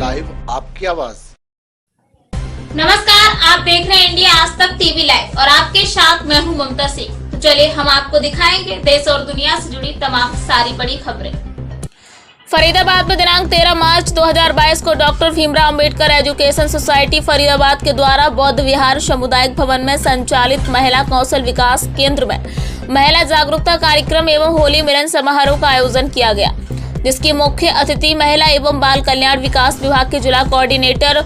Live आपकी आवाज। नमस्कार, आप देख रहे हैं इंडिया आज तक टीवी लाइव और आपके साथ मैं हूं ममता सिंह। तो चलिए हम आपको दिखाएंगे देश और दुनिया से जुड़ी तमाम सारी बड़ी खबरें। फरीदाबाद में दिनांक 13 मार्च 2022 को doctor Bhimrao Ambedkar education society Faridabad के द्वारा बौद्ध विहार सामुदायिक भवन में संचालित महिला कौशल विकास केंद्र में महिला जागरूकता कार्यक्रम एवं होली मिलन समारोह का आयोजन किया गया, जिसकी मुख्य अतिथि महिला एवं बाल कल्याण विकास विभाग के जिला कोऑर्डिनेटर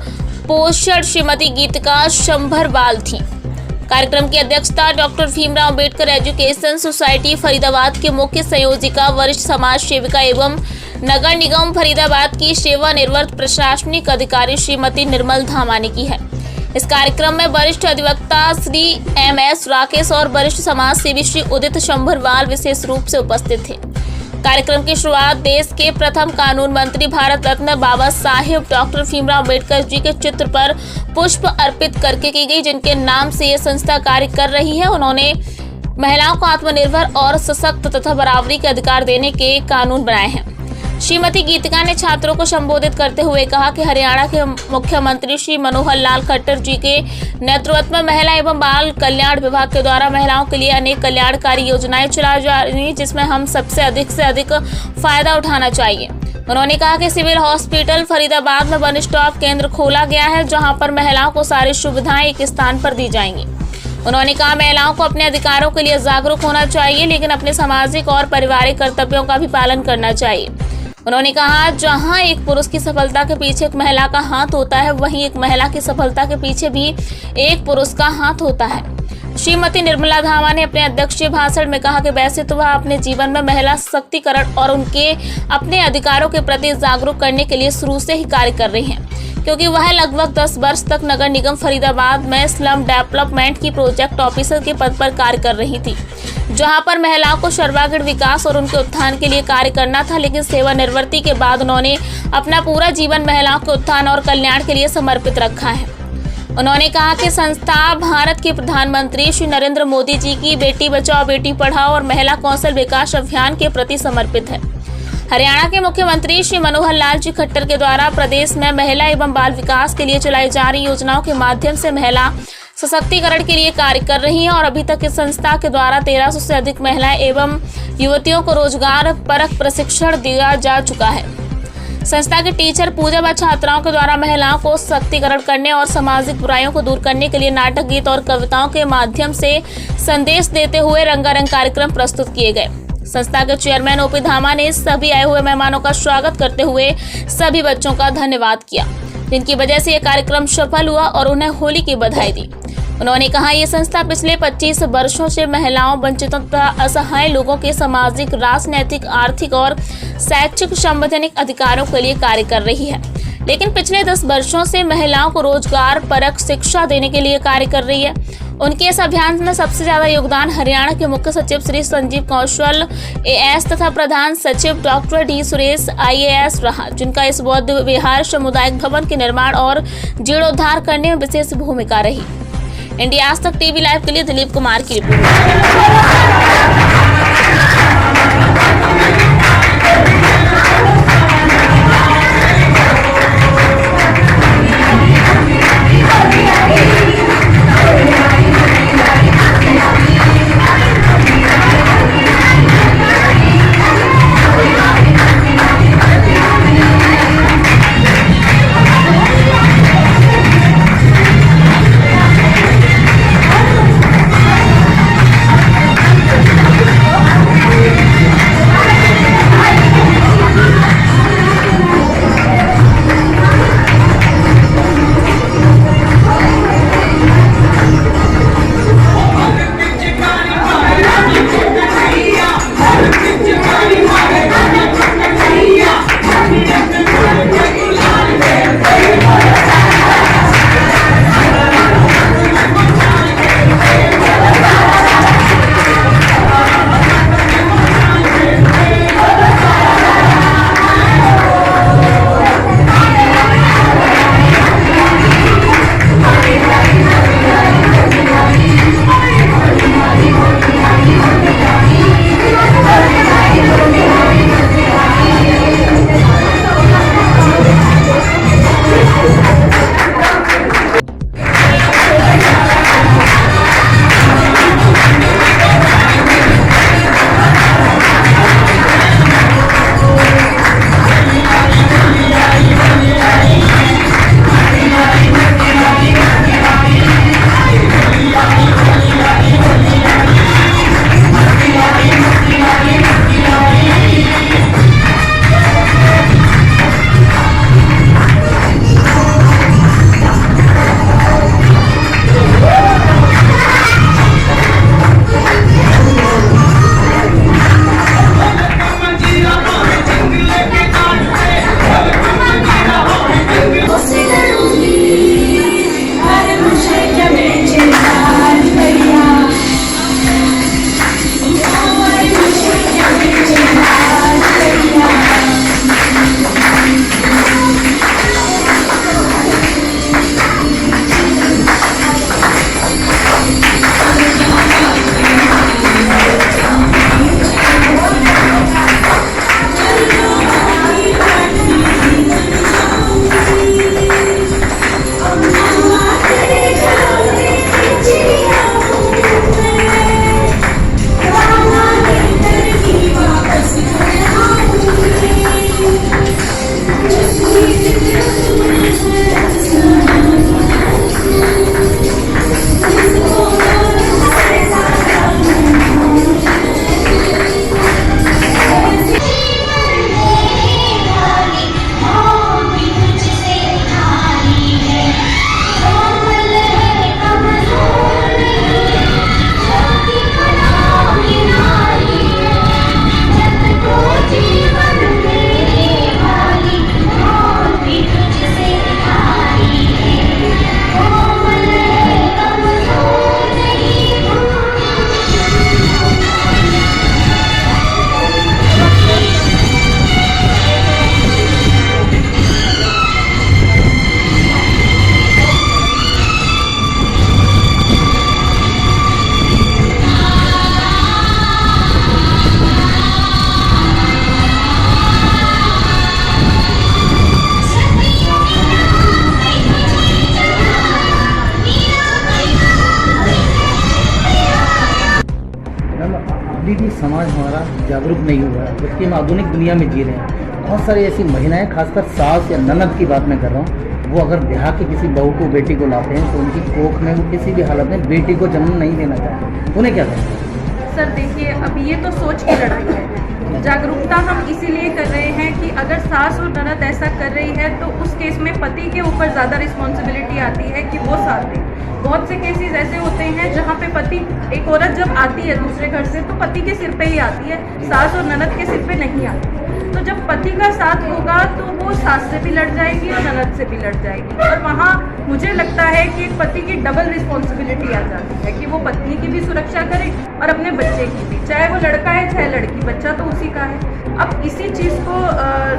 पोषण श्रीमती गीतिका शंभरवाल थी। कार्यक्रम की अध्यक्षता doctor Bhimrao Ambedkar education society Faridabad की मुख्य संयोजिका वरिष्ठ समाज सेविका एवं नगर निगम फरीदाबाद की सेवानिवृत्त प्रशासनिक अधिकारी श्रीमती निर्मल धामा ने की है। इस कार्यक्रम में वरिष्ठ अधिवक्ता श्री MS राकेश और वरिष्ठ समाज सेवी श्री उदित शंभरवाल विशेष रूप से उपस्थित थे। कार्यक्रम की शुरुआत देश के प्रथम कानून मंत्री भारत रत्न बाबा साहेब डॉक्टर भीमराव अंबेडकर जी के चित्र पर पुष्प अर्पित करके की गई, जिनके नाम से ये संस्था कार्य कर रही है। उन्होंने महिलाओं को आत्मनिर्भर और सशक्त तथा बराबरी के अधिकार देने के कानून बनाए हैं। श्रीमती गीतिका ने छात्रों को संबोधित करते हुए कहा कि हरियाणा के मुख्यमंत्री श्री मनोहर लाल खट्टर जी के नेतृत्व में महिला एवं बाल कल्याण विभाग के द्वारा महिलाओं के लिए अनेक कल्याणकारी योजनाएं चलाई जा रही हैं, जिसमें हम सबसे अधिक फायदा उठाना चाहिए। उन्होंने कहा कि सिविल हॉस्पिटल फरीदाबाद में वन स्टॉप केंद्र खोला गया है, जहां पर महिलाओं को सारी सुविधाएं एक स्थान पर दी जाएंगी। उन्होंने कहा महिलाओं को अपने अधिकारों के लिए जागरूक होना चाहिए, लेकिन अपने सामाजिक और पारिवारिक कर्तव्यों का भी पालन करना चाहिए। उन्होंने कहा जहां एक पुरुष की सफलता के पीछे एक महिला का हाथ होता है, वहीं एक महिला की सफलता के पीछे भी एक पुरुष का हाथ होता है। श्रीमती निर्मला धामा ने अपने अध्यक्षीय भाषण में कहा कि वैसे तो वह अपने जीवन में महिला सशक्तिकरण और उनके अपने अधिकारों के प्रति जागरूक करने के लिए शुरू से ही कार्य कर रही हैं, क्योंकि वह लगभग 10 वर्ष तक नगर निगम फरीदाबाद में स्लम डेवलपमेंट की प्रोजेक्ट ऑफिसर के पद पर कार्य कर रही थी, जहां पर महिलाओं को सर्वांगीण विकास और उनके उत्थान के लिए कार्य करना था। लेकिन सेवानिवृत्ति के बाद उन्होंने अपना पूरा जीवन महिलाओं के उत्थान और कल्याण के लिए समर्पित रखा है। उन्होंने कहा कि संस्था भारत के प्रधानमंत्री श्री नरेंद्र मोदी जी की बेटी बचाओ बेटी पढ़ाओ और महिला कौशल विकास अभियान के प्रति समर्पित है। हरियाणा के मुख्यमंत्री श्री मनोहर लाल जी खट्टर के द्वारा प्रदेश में महिला एवं बाल विकास के लिए चलाई जा रही योजनाओं के माध्यम से महिला सशक्तिकरण के लिए कार्य कर रही हैं और अभी तक इस संस्था के द्वारा 1300 से अधिक महिलाएं एवं युवतियों को रोजगार परक प्रशिक्षण दिया जा चुका है। संस्था के टीचर पूजा व छात्राओं के द्वारा महिलाओं को सशक्तिकरण करने और सामाजिक बुराइयों को दूर करने के लिए नाटक, गीत और कविताओं के माध्यम से संदेश देते हुए रंगारंग कार्यक्रम प्रस्तुत किए गए। संस्था के चेयरमैन OP धामा ने सभी आए हुए मेहमानों का स्वागत करते हुए सभी बच्चों का धन्यवाद किया, जिनकी वजह से यह कार्यक्रम सफल हुआ और उन्हें होली की बधाई दी। उन्होंने कहा ये संस्था पिछले 25 वर्षों से महिलाओं, वंचितों तथा असहाय लोगों के सामाजिक, राजनैतिक, आर्थिक और शैक्षिक संवैधानिक अधिकारों के लिए कार्य कर रही है, लेकिन पिछले 10 वर्षों से महिलाओं को रोजगार परक शिक्षा देने के लिए कार्य कर रही है। उनके इस अभियान में सबसे ज्यादा योगदान हरियाणा के मुख्य सचिव श्री संजीव कौशल AS तथा प्रधान सचिव डॉक्टर D सुरेश IAS रहा, जिनका इस बौद्ध विहार सामुदायिक भवन के निर्माण और जीर्णोद्धार करने में विशेष भूमिका रही। इंडिया आज तक टीवी लाइव के लिए दिलीप कुमार की रिपोर्ट। समाज हमारा जागरूक नहीं हुआ है, जबकि हम आधुनिक दुनिया में जी रहे हैं। बहुत सारी ऐसी महिलाएं, खासकर सास या ननद की बात मैं कर रहा हूँ, वो अगर ब्याह के किसी बहू को, बेटी को लाते हैं तो उनकी कोख में वो किसी भी हालत में बेटी को जन्म नहीं देना चाहते। उन्हें क्या कहेंगे? सर देखिए, अब ये तो सोच की लड़ाई है। जागरूकता हम इसीलिए कर रहे हैं कि अगर सास और ननद ऐसा कर रही है तो उस केस में पति के ऊपर ज़्यादा रिस्पॉन्सिबिलिटी आती है कि वो साथ दे। बहुत से केसेस ऐसे होते हैं जहाँ पे पति, एक औरत जब आती है दूसरे घर से तो पति के सिर पे ही आती है, सास और ननद के सिर पे नहीं आती। तो जब पति का साथ होगा तो वो सास से भी लड़ जाएगी और ननद से भी लड़ जाएगी, और वहाँ मुझे लगता है कि एक पति की डबल रिस्पॉन्सिबिलिटी आ जाती है कि वो पत्नी की भी सुरक्षा करे और अपने बच्चे की भी, चाहे वो लड़का है चाहे लड़की, बच्चा तो उसी का है। अब इसी चीज़ को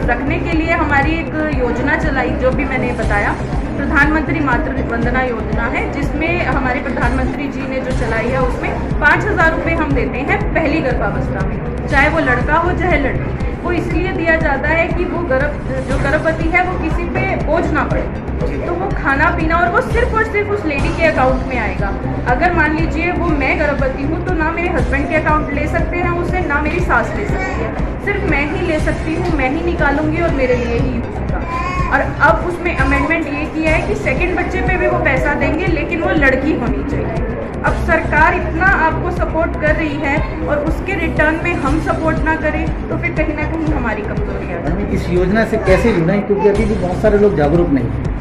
रखने के लिए हमारी एक योजना चलाई, जो भी मैंने बताया, प्रधानमंत्री मातृ वंदना योजना है, जिसमें हमारे प्रधानमंत्री जी ने जो चलाई है उसमें 5,000 रुपये हम देते हैं पहली गर्भावस्था में, चाहे वो लड़का हो चाहे लड़की। वो इसलिए दिया जाता है कि वो जो गर्भवती है वो किसी पे बोझ ना पड़े, तो वो खाना पीना, और वो सिर्फ और सिर्फ उस लेडी के अकाउंट में आएगा। अगर मान लीजिए वो मैं गर्भवती हूँ तो ना मेरे हस्बैंड के अकाउंट ले सकते हैं उसे, ना मेरी सास ले सकती है, सिर्फ मैं ही ले सकती हूँ, मैं ही निकालूंगी और मेरे लिए ही यूज होगा। और अब उसमें अमेंडमेंट ये किया है कि सेकंड बच्चे पे भी वो पैसा देंगे, लेकिन वो लड़की होनी चाहिए। अब सरकार इतना आपको सपोर्ट कर रही है और उसके रिटर्न में हम सपोर्ट ना करें तो फिर कहीं ना कहीं हमारी कमजोरी आ जाती है। इस योजना से कैसे जुड़ें, क्योंकि अभी भी बहुत सारे लोग जागरूक नहीं हैं।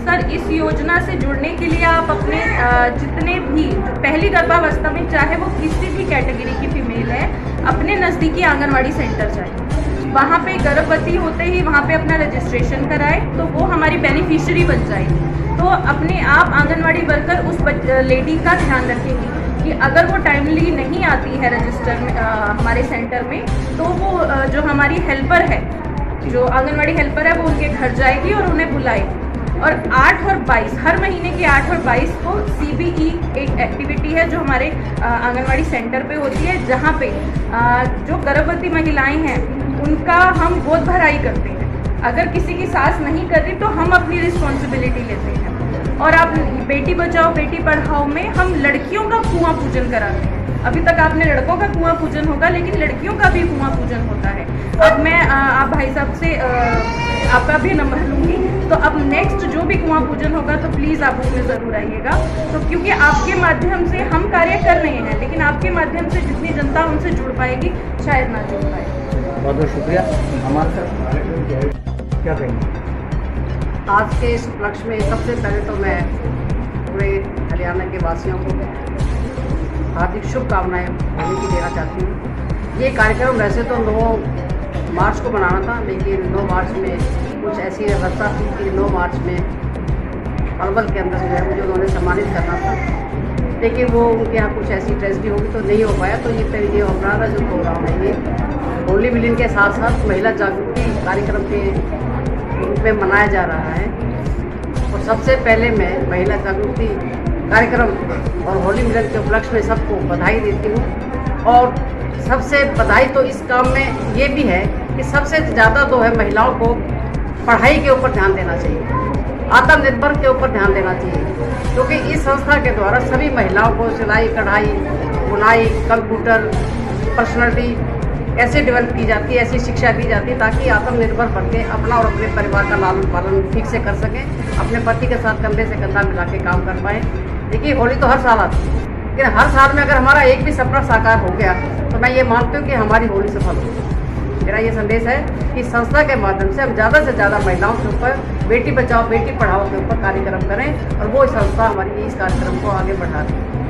सर, इस योजना से जुड़ने के लिए आप अपने जितने भी पहली गर्भावस्था में, चाहे वो किसी भी कैटेगरी की फीमेल है, अपने नज़दीकी आंगनवाड़ी सेंटर जाए, वहाँ पे गर्भवती होते ही वहाँ पे अपना रजिस्ट्रेशन कराए तो वो हमारी बेनिफिशियरी बन जाएगी। तो अपने आप आंगनवाड़ी वर्कर उस लेडी का ध्यान रखेगी कि अगर वो टाइमली नहीं आती है रजिस्टर में, हमारे सेंटर में, तो वो जो हमारी हेल्पर है, जो आंगनवाड़ी हेल्पर है, वो उनके घर जाएगी और उन्हें बुलाएगी। और 8 और 22 हर महीने के 8 और 22 को CBE एक एक्टिविटी है जो हमारे आंगनवाड़ी सेंटर पे होती है, जहाँ पे जो गर्भवती महिलाएं हैं उनका हम गोद भराई करते हैं। अगर किसी की सास नहीं कर रही तो हम अपनी रिस्पॉन्सिबिलिटी लेते हैं। और आप बेटी बचाओ बेटी पढ़ाओ में हम लड़कियों का कुआं पूजन कराते हैं। अभी तक आपने लड़कों का कुआं पूजन होगा, लेकिन लड़कियों का भी कुआं पूजन होता है। अब मैं आप भाई साहब से आपका भी नंबर लूँगी, तो अब नेक्स्ट जो भी कुआं पूजन होगा तो प्लीज़ आप उसमें ज़रूर आइएगा। तो क्योंकि आपके माध्यम से हम कार्य कर रहे हैं, लेकिन आपके माध्यम से जितनी जनता उनसे जुड़ पाएगी शायद ना जुड़ पाए। बहुत बहुत शुक्रिया। हमारे साथ क्या कहेंगे? आज के इस उपलक्ष्य में सबसे पहले तो मैं पूरे हरियाणा के वासियों को हार्दिक शुभकामनाएं होली की देना चाहती हूँ। ये कार्यक्रम वैसे तो 9 मार्च को बनाना था, लेकिन 9 मार्च में कुछ ऐसी व्यवस्था थी कि 9 मार्च में पलवल के अंदर जो है मुझे उन्होंने सम्मानित करना था, लेकिन वो उनके यहाँ कुछ ऐसी ट्रेजेडी होगी तो नहीं हो पाया। तो ये अपराध जो प्रोग्राम है ये होली मिलन के साथ साथ महिला जागृति कार्यक्रम के रूप में मनाया जा रहा है। और सबसे पहले मैं महिला जागृति कार्यक्रम और होली मिलन के उपलक्ष्य में सबको बधाई देती हूँ। और सबसे बधाई तो इस काम में ये भी है कि सबसे ज़्यादा तो है महिलाओं को पढ़ाई के ऊपर ध्यान देना चाहिए, आत्मनिर्भर के ऊपर ध्यान देना चाहिए, क्योंकि इस संस्था के द्वारा सभी महिलाओं को सिलाई कढ़ाई बुनाई कंप्यूटर पर्सनालिटी ऐसे डेवलप की जाती है, ऐसी शिक्षा दी जाती है ताकि आत्मनिर्भर बन के अपना और अपने परिवार का लालन पालन ठीक से कर सकें, अपने पति के साथ कंधे से कंधा मिला के काम कर पाएँ। देखिए होली तो हर साल आती है, लेकिन हर साल में अगर हमारा एक भी सपना साकार हो गया तो मैं ये मानती हूँ कि हमारी होली सफल होगी। मेरा ये संदेश है कि संस्था के माध्यम से हम ज़्यादा से ज़्यादा महिलाओं के ऊपर बेटी बचाओ बेटी पढ़ाओ के ऊपर कार्यक्रम करें और वो संस्था हमारी इस कार्यक्रम को आगे बढ़ा दें।